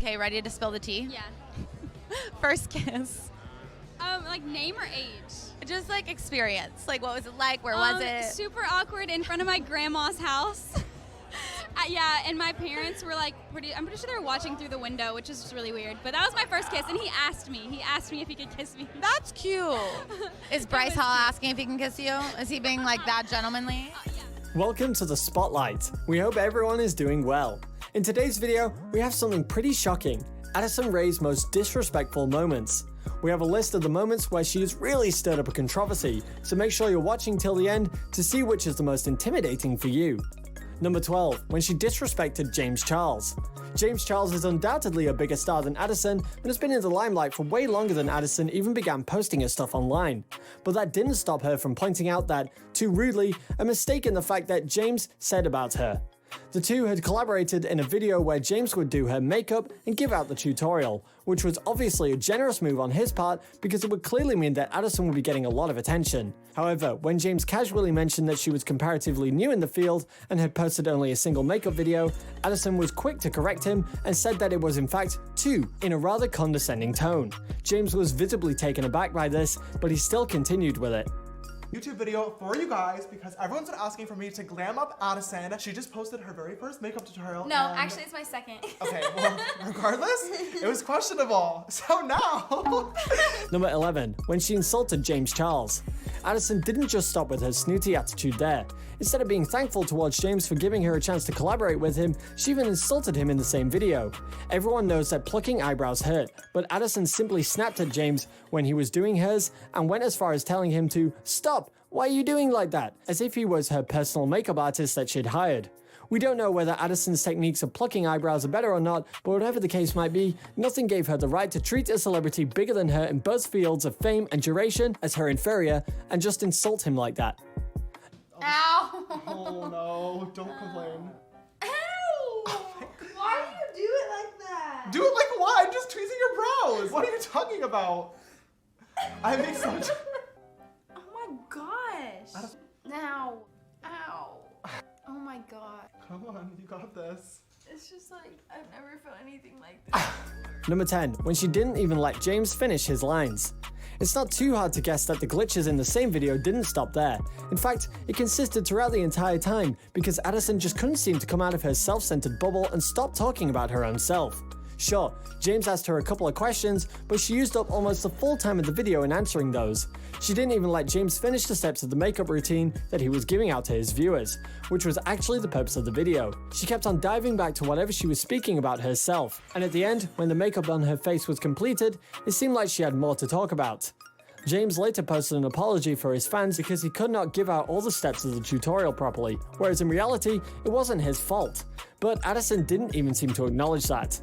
Okay, ready to spill the tea? Yeah. First kiss. Like name or age? Just like experience. Like what was it like? Where was it? Super awkward in front of my grandma's house. Yeah, and my parents were like I'm pretty sure they were watching through the window, which is just really weird. But that was my first kiss, and he asked me if he could kiss me. That's cute. Is Bryce Hall asking if he can kiss you? Is he being like that gentlemanly? Yeah. Welcome to The Spotlight. We hope everyone is doing well. In today's video, we have something pretty shocking. Addison Rae's most disrespectful moments. We have a list of the moments where she has really stirred up a controversy, so make sure you're watching till the end to see which is the most intimidating for you. Number 12, when she disrespected James Charles. James Charles is undoubtedly a bigger star than Addison and has been in the limelight for way longer than Addison even began posting her stuff online. But that didn't stop her from pointing out that, too rudely, a mistake in the fact that James said about her. The two had collaborated in a video where James would do her makeup and give out the tutorial, which was obviously a generous move on his part because it would clearly mean that Addison would be getting a lot of attention. However, when James casually mentioned that she was comparatively new in the field and had posted only a single makeup video, Addison was quick to correct him and said that it was in fact 2, in a rather condescending tone. James was visibly taken aback by this, but he still continued with it. YouTube video for you guys because everyone's been asking for me to glam up Addison. She just posted her very first makeup tutorial. No, actually it's my second. Okay, well, regardless, it was questionable. So now. Number 11, when she insulted James Charles. Addison didn't just stop with her snooty attitude there. Instead of being thankful towards James for giving her a chance to collaborate with him, she even insulted him in the same video. Everyone knows that plucking eyebrows hurt, but Addison simply snapped at James when he was doing hers and went as far as telling him to stop, why are you doing like that? As if he was her personal makeup artist that she'd hired. We don't know whether Addison's techniques of plucking eyebrows are better or not, but whatever the case might be, nothing gave her the right to treat a celebrity bigger than her in both fields of fame and duration as her inferior and just insult him like that. Ow! Oh no, don't complain. Ow! Why do you do it like that? Do it like what? I'm just tweezing your brows. What are you talking about? I make such. Oh my gosh. Ow. Ow. Oh my god. Come on, you got this. It's just like, I've never felt anything like this. Number 10, when she didn't even let James finish his lines. It's not too hard to guess that the glitches in the same video didn't stop there. In fact, it consisted throughout the entire time because Addison just couldn't seem to come out of her self-centered bubble and stop talking about her own self. Sure, James asked her a couple of questions, but she used up almost the full time of the video in answering those. She didn't even let James finish the steps of the makeup routine that he was giving out to his viewers, which was actually the purpose of the video. She kept on diving back to whatever she was speaking about herself, and at the end, when the makeup on her face was completed, it seemed like she had more to talk about. James later posted an apology for his fans because he could not give out all the steps of the tutorial properly, whereas in reality, it wasn't his fault. But Addison didn't even seem to acknowledge that.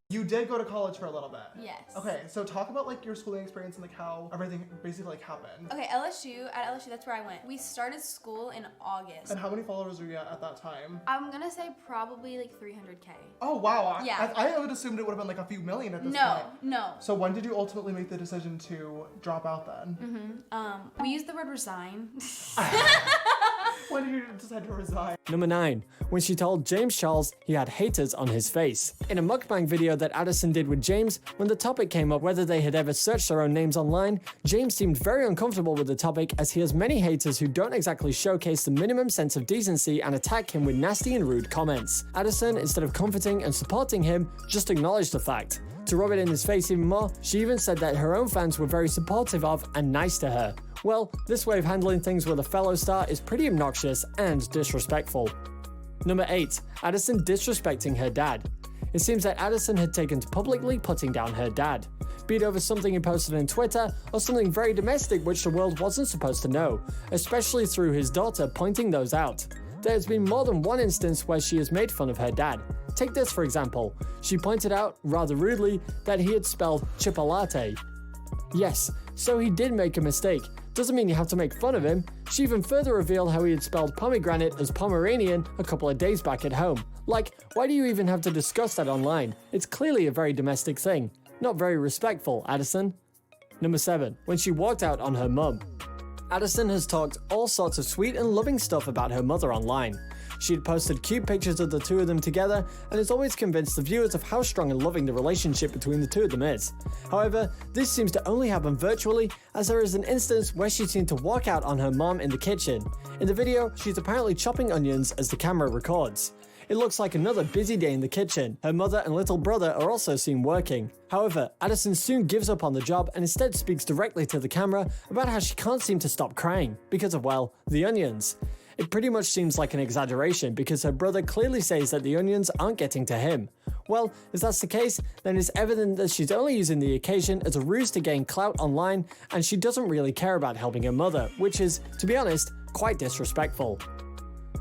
You did go to college for a little bit. Yes. Okay, so talk about like your schooling experience and like how everything basically like happened. Okay, at LSU, that's where I went. We started school in August. And how many followers were you at that time? I'm gonna say probably like 300K. Oh wow. Yeah. I would assumed it would have been like a few million at this point. No. So when did you ultimately make the decision to drop out then? We used the word resign. When did you decide to resign? Number 9, when she told James Charles he had haters on his face. In a mukbang video that Addison did with James, when the topic came up whether they had ever searched their own names online, James seemed very uncomfortable with the topic as he has many haters who don't exactly showcase the minimum sense of decency and attack him with nasty and rude comments. Addison, instead of comforting and supporting him, just acknowledged the fact. To rub it in his face even more, she even said that her own fans were very supportive of and nice to her. Well, this way of handling things with a fellow star is pretty obnoxious and disrespectful. Number 8, Addison disrespecting her dad. It seems that Addison had taken to publicly putting down her dad, be it over something he posted on Twitter or something very domestic which the world wasn't supposed to know, especially through his daughter pointing those out. There has been more than one instance where she has made fun of her dad. Take this for example. She pointed out, rather rudely, that he had spelled chipolate. Yes, so he did make a mistake. Doesn't mean you have to make fun of him. She even further revealed how he had spelled pomegranate as Pomeranian a couple of days back at home. Like, why do you even have to discuss that online? It's clearly a very domestic thing. Not very respectful, Addison. Number 7, when she walked out on her mum. Addison has talked all sorts of sweet and loving stuff about her mother online. She had posted cute pictures of the two of them together and has always convinced the viewers of how strong and loving the relationship between the two of them is. However, this seems to only happen virtually, as there is an instance where she seemed to walk out on her mom in the kitchen. In the video, she's apparently chopping onions as the camera records. It looks like another busy day in the kitchen. Her mother and little brother are also seen working. However, Addison soon gives up on the job and instead speaks directly to the camera about how she can't seem to stop crying because of, well, the onions. It pretty much seems like an exaggeration because her brother clearly says that the onions aren't getting to him. Well, if that's the case, then it's evident that she's only using the occasion as a ruse to gain clout online, and she doesn't really care about helping her mother, which is, to be honest, quite disrespectful.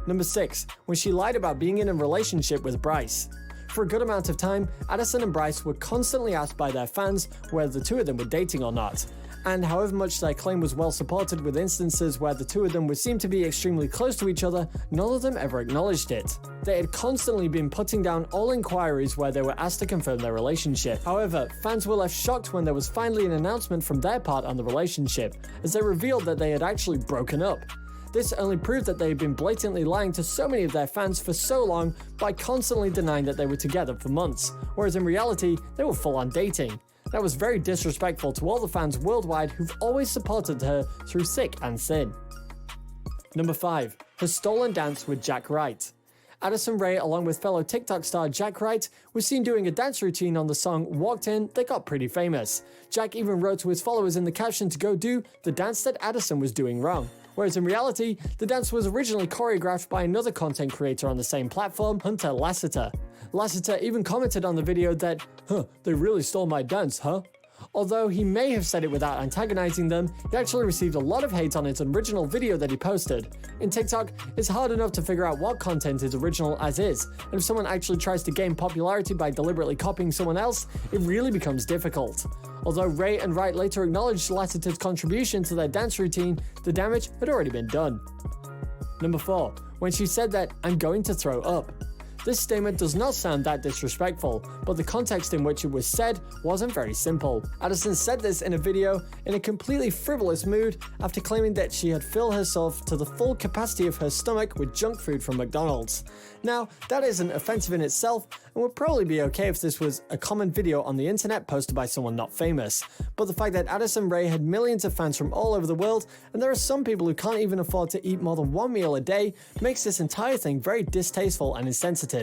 Number 6, when she lied about being in a relationship with Bryce. For a good amount of time, Addison and Bryce were constantly asked by their fans whether the two of them were dating or not. And however much their claim was well supported with instances where the two of them would seem to be extremely close to each other, none of them ever acknowledged it. They had constantly been putting down all inquiries where they were asked to confirm their relationship. However, fans were left shocked when there was finally an announcement from their part on the relationship, as they revealed that they had actually broken up. This only proved that they had been blatantly lying to so many of their fans for so long by constantly denying that they were together for months, whereas in reality, they were full on dating. That was very disrespectful to all the fans worldwide who've always supported her through thick and thin. Number 5, her stolen dance with Jack Wright. Addison Rae, along with fellow TikTok star Jack Wright, was seen doing a dance routine on the song Walked In that got pretty famous. Jack even wrote to his followers in the caption to go do the dance that Addison was doing wrong. Whereas in reality, the dance was originally choreographed by another content creator on the same platform, Hunter Lasseter. Lasseter even commented on the video that, they really stole my dance, huh? Although he may have said it without antagonizing them, he actually received a lot of hate on his original video that he posted. In TikTok, it's hard enough to figure out what content is original as is, and if someone actually tries to gain popularity by deliberately copying someone else, it really becomes difficult. Although Rae and Wright later acknowledged Lasseter's contribution to their dance routine, the damage had already been done. Number 4, when she said that, "I'm going to throw up." This statement does not sound that disrespectful, but the context in which it was said wasn't very simple. Addison said this in a video in a completely frivolous mood after claiming that she had filled herself to the full capacity of her stomach with junk food from McDonald's. Now, that isn't offensive in itself and would probably be okay if this was a common video on the internet posted by someone not famous, but the fact that Addison Rae had millions of fans from all over the world and there are some people who can't even afford to eat more than one meal a day makes this entire thing very distasteful and insensitive.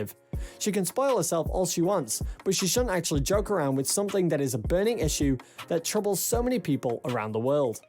She can spoil herself all she wants, but she shouldn't actually joke around with something that is a burning issue that troubles so many people around the world.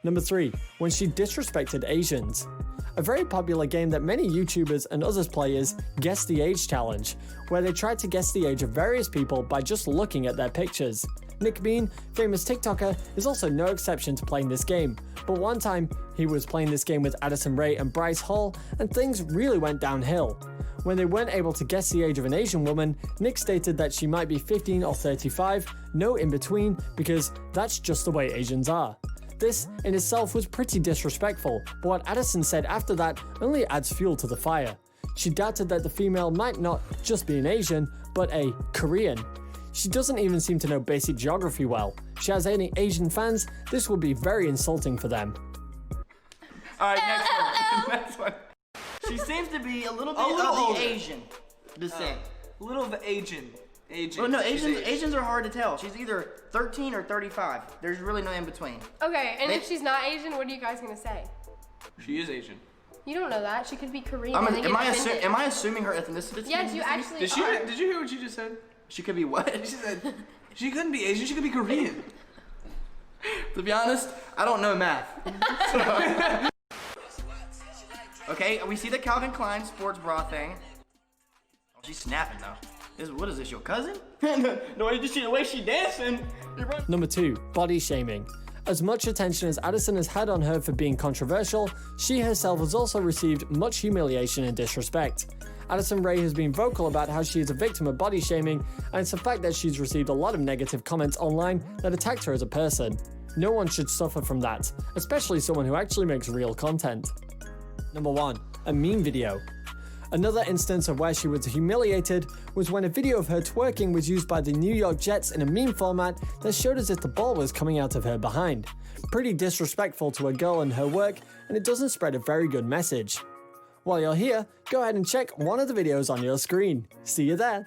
Number 3, when she disrespected Asians. A very popular game that many YouTubers and others play is Guess the Age Challenge, where they try to guess the age of various people by just looking at their pictures. Nick Bean, famous TikToker, is also no exception to playing this game, but one time he was playing this game with Addison Rae and Bryce Hall, and things really went downhill. When they weren't able to guess the age of an Asian woman, Nick stated that she might be 15 or 35, no in between, because that's just the way Asians are. This in itself was pretty disrespectful, but what Addison said after that only adds fuel to the fire. She doubted that the female might not just be an Asian, but a Korean. She doesn't even seem to know basic geography well. If she has any Asian fans, this will be very insulting for them. Alright, next one. Next one. She seems to be a little bit of the older. Asian descent. A little of Asian. Well, no, Asians are hard to tell. She's either 13 or 35. There's really no in between. Okay, and if she's not Asian, what are you guys gonna say? She is Asian. You don't know that. She could be Korean. Am I assuming her ethnicity? Yes, you actually Did you hear what she just said? She could be what? She said she couldn't be Asian, she could be Korean. To be honest, I don't know math. Okay, we see the Calvin Klein sports bra thing. Oh, she's snapping though. What is this, your cousin? No, you just see the way she dancing. Number 2, body shaming. As much attention as Addison has had on her for being controversial, she herself has also received much humiliation and disrespect. Addison Rae has been vocal about how she is a victim of body shaming, and it's a fact that she's received a lot of negative comments online that attacked her as a person. No one should suffer from that, especially someone who actually makes real content. Number 1, a meme video. Another instance of where she was humiliated was when a video of her twerking was used by the New York Jets in a meme format that showed as if the ball was coming out of her behind. Pretty disrespectful to a girl and her work, and it doesn't spread a very good message. While you're here, go ahead and check one of the videos on your screen. See you there.